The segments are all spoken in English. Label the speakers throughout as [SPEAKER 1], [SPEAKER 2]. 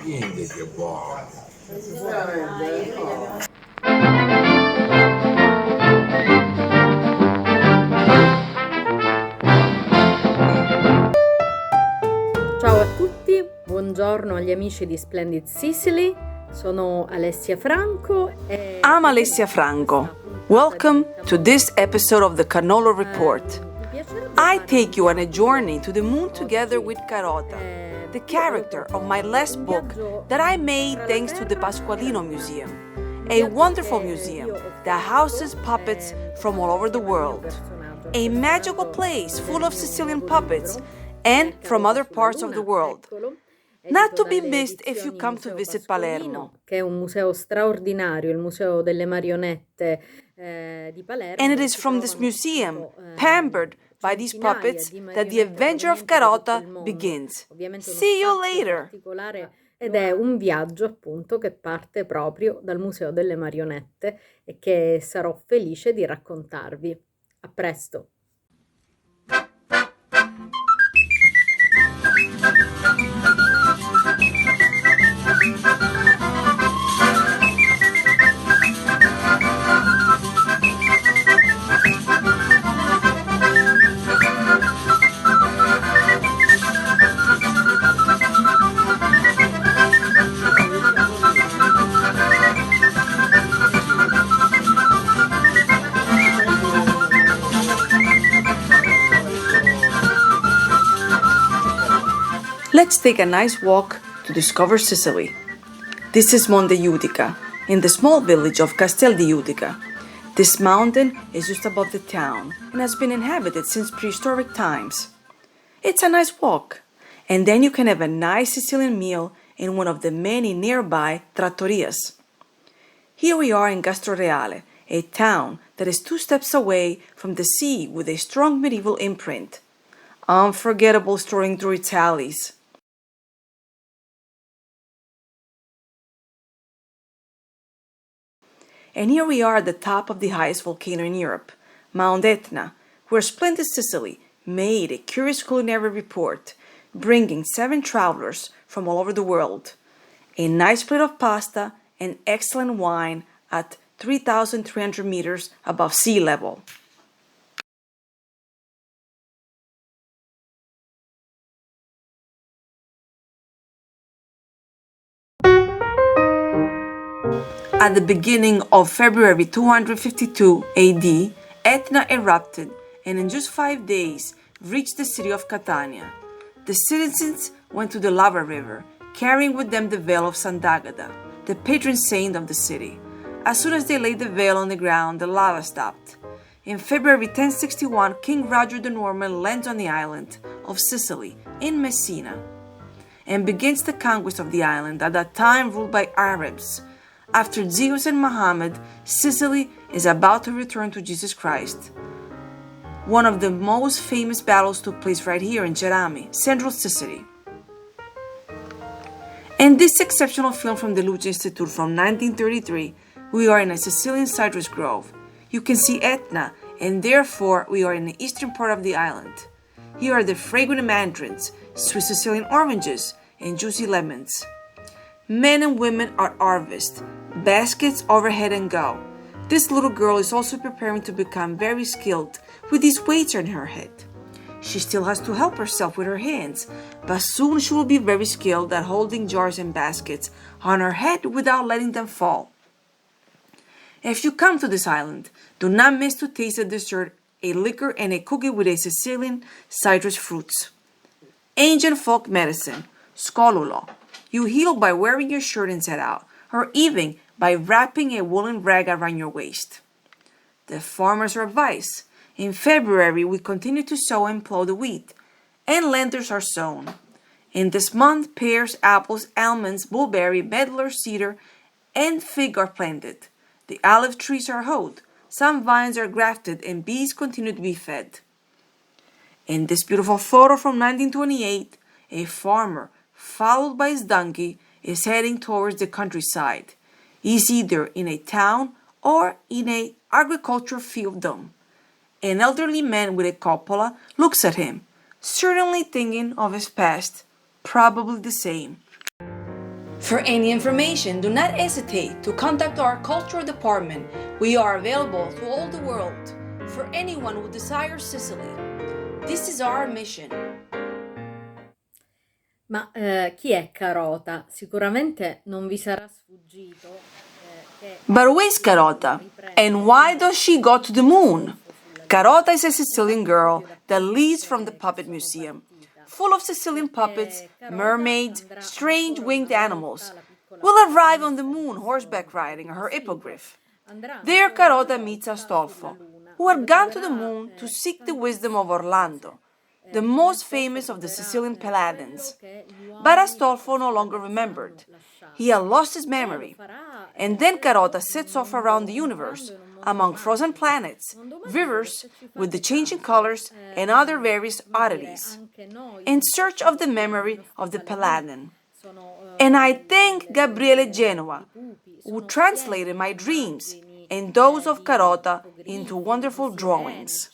[SPEAKER 1] Niente che buono.
[SPEAKER 2] Ciao a tutti, buongiorno agli amici di Splendid Sicily, sono Alessia Franco e...
[SPEAKER 3] I'm Alessia Franco. Welcome to this episode of the Cannolo Report. I take you on a journey to the moon together with Carota, the character of my last book that I made thanks to the Pasqualino Museum, a wonderful museum that houses puppets from all over the world, a magical place full of Sicilian puppets and from other parts of the world. Not to be missed if you come to visit Palermo.
[SPEAKER 2] Che è un museo straordinario, il museo delle marionette di Palermo.
[SPEAKER 3] And it is from this museum, pampered by these puppets, that the adventure of Carota begins. See you later!
[SPEAKER 2] Ed è un viaggio appunto che parte proprio dal Museo delle Marionette e che sarò felice di raccontarvi. A presto!
[SPEAKER 3] Let's take a nice walk to discover Sicily. This is Monte Utica, in the small village of Castel di Utica. This mountain is just above the town and has been inhabited since prehistoric times. It's a nice walk, and then you can have a nice Sicilian meal in one of the many nearby trattorias. Here we are in Castroreale, a town that is 2 steps away from the sea with a strong medieval imprint. Unforgettable strolling through its alleys. And here we are at the top of the highest volcano in Europe, Mount Etna, where Splendid Sicily made a curious culinary report, bringing 7 travelers from all over the world, a nice plate of pasta and excellent wine at 3,300 meters above sea level. At the beginning of February 252 AD, Etna erupted and in just 5 days reached the city of Catania. The citizens went to the lava river, carrying with them the veil of Sant'Agata, the patron saint of the city. As soon as they laid the veil on the ground, the lava stopped. In February 1061, King Roger the Norman lands on the island of Sicily in Messina and begins the conquest of the island, at that time ruled by Arabs. After Zeus and Muhammad, Sicily is about to return to Jesus Christ. One of the most famous battles took place right here in Cerami, central Sicily. In this exceptional film from the Luce Institute from 1933, we are in a Sicilian citrus grove. You can see Etna, and therefore we are in the eastern part of the island. Here are the fragrant mandarins, sweet Sicilian oranges, and juicy lemons. Men and women are harvested, baskets overhead and go. This little girl is also preparing to become very skilled with these weights on her head. She still has to help herself with her hands, but soon she will be very skilled at holding jars and baskets on her head without letting them fall. If you come to this island, do not miss to taste a dessert, a liquor, and a cookie with a Sicilian citrus fruits. Ancient folk medicine, scolulo. You heal by wearing your shirt inside out, or even by wrapping a woolen rag around your waist. The farmer's advice. In February, we continue to sow and plow the wheat, and lentils are sown. In this month, pears, apples, almonds, mulberry, medlar, cedar, and fig are planted. The olive trees are hoed. Some vines are grafted, and bees continue to be fed. In this beautiful photo from 1928, a farmer, followed by his donkey, is heading towards the countryside. He's either in a town or in an agricultural fiefdom. An elderly man with a cupola looks at him, certainly thinking of his past, probably the same. For any information, do not hesitate to contact our cultural department. We are available to all the world for anyone who desires Sicily. This is our mission.
[SPEAKER 2] Ma chi è Carota? Sicuramente non vi sarà sfuggito che
[SPEAKER 3] But who is Carota? And why does she go to the moon? Carota is a Sicilian girl that leads from the puppet museum, full of Sicilian puppets, mermaids, strange winged animals. Will arrive on the moon horseback riding her hippogriff. There Carota meets Astolfo, who had gone to the moon to seek the wisdom of Orlando, the most famous of the Sicilian paladins. But Astolfo no longer remembered. He had lost his memory. And then Carota sets off around the universe, among frozen planets, rivers with the changing colors, and other various oddities, in search of the memory of the paladin. And I thank Gabriele Genoa, who translated my dreams and those of Carota into wonderful drawings.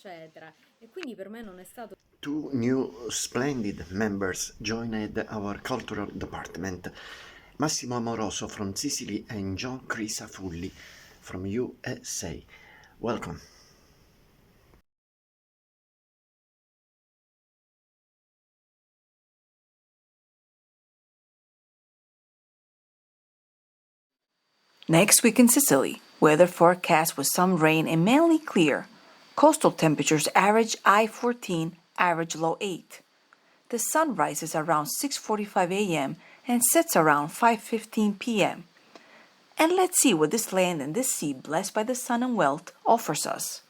[SPEAKER 1] Two new splendid members joined our cultural department, Massimo Amoroso from Sicily and John Crisafulli from USA. Welcome.
[SPEAKER 3] Next week in Sicily, weather forecast with some rain and mainly clear. Coastal temperatures average high 14, average low 8. The sun rises around 6:45 a.m. and sets around 5:15 p.m. And let's see what this land and this sea blessed by the sun and wealth offers us.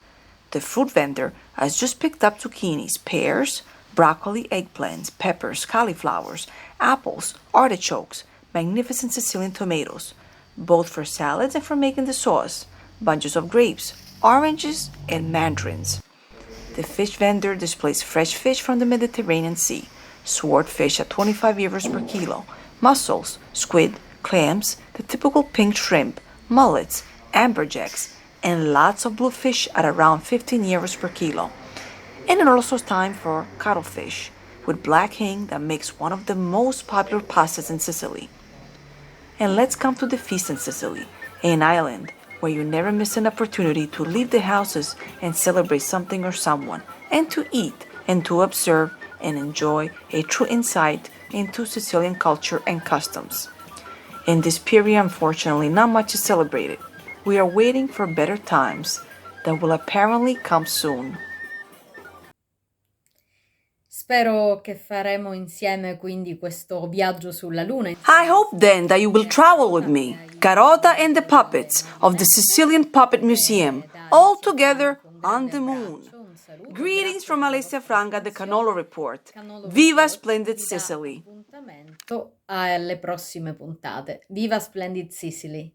[SPEAKER 3] The fruit vendor has just picked up zucchinis, pears, broccoli, eggplants, peppers, cauliflowers, apples, artichokes, magnificent Sicilian tomatoes, both for salads and for making the sauce, bunches of grapes, oranges, and mandarins. The fish vendor displays fresh fish from the Mediterranean Sea, swordfish at 25 euros per kilo, mussels, squid, clams, the typical pink shrimp, mullets, amberjacks, and lots of bluefish at around 15 euros per kilo. And it also time for cuttlefish, with black ink that makes one of the most popular pastas in Sicily. And let's come to the feast in Sicily, an island where you never miss an opportunity to leave the houses and celebrate something or someone, and to eat and to observe and enjoy a true insight into Sicilian culture and customs. In this period, unfortunately, not much is celebrated. We are waiting for better times that will apparently come soon.
[SPEAKER 2] spero che faremo insieme quindi questo viaggio sulla Luna.
[SPEAKER 3] I hope then that you will travel with me, Carota and the puppets of the Sicilian Puppet Museum, all together on the moon. Greetings from Alessia Franga, the Cannolo Report. Viva Splendid Sicily!
[SPEAKER 2] Alle prossime puntate. Viva Splendid Sicily!